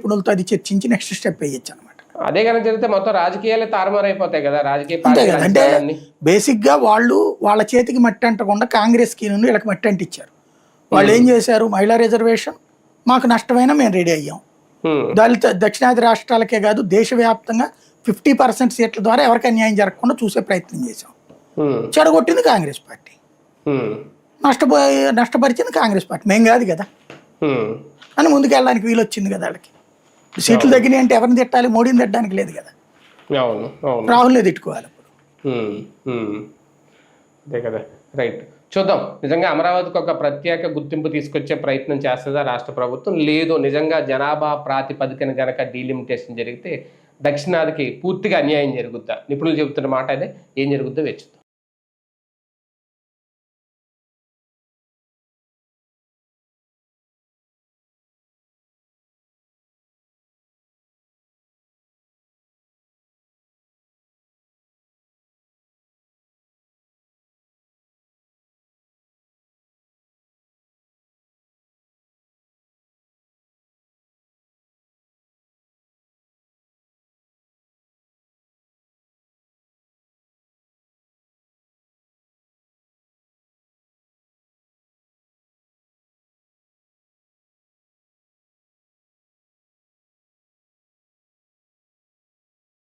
నిపుణులతో అది చర్చించి నెక్స్ట్ స్టెప్ వేయచ్చు అనమాట. అదే కనుక జరిగితే మొత్తం రాజకీయాలే తారుమారైపోతాయి కదా, రాజకీయ అంతే కదా. అంటే పార్టీలు. బేసిక్గా వాళ్ళ చేతికి మట్టి అంటకుండా కాంగ్రెస్కి నుండి వీళ్ళకి మట్టి అంటిచ్చారు. వాళ్ళు ఏం చేశారు, మహిళా రిజర్వేషన్ మాకు నష్టమైనా మేము రెడీ అయ్యాం. దళిత దక్షిణాది రాష్ట్రాలకే కాదు దేశవ్యాప్తంగా 50% సీట్ల ద్వారా ఎవరికి అన్యాయం జరగకుండా చూసే ప్రయత్నం చేశాం. చెడగొట్టింది కాంగ్రెస్ పార్టీ, నష్టపరిచింది కాంగ్రెస్ పార్టీ, మేం కాదు కదా అని ముందుకు వెళ్ళడానికి వీలు వచ్చింది కదా. వాళ్ళకి సీట్లు తగ్గినాయి అంటే ఎవరిని తిట్టాలి, మోడీని తిట్టడానికి లేదు కదా, రాహుల్ని తిట్టుకోవాలి అప్పుడు. అదే కదా, రైట్. చూద్దాం, నిజంగా అమరావతికి ఒక ప్రత్యేక గుర్తింపు తీసుకొచ్చే ప్రయత్నం చేస్తుందా రాష్ట్ర ప్రభుత్వం, లేదు నిజంగా జనాభా ప్రాతిపదికన గనక డీలిమిటేషన్ జరిగితే దక్షిణాదికి పూర్తిగా అన్యాయం జరుగుద్దా? నిపుణులు చెబుతున్న మాట అదే, ఏం జరుగుద్దో వెచ్చుద్దాం.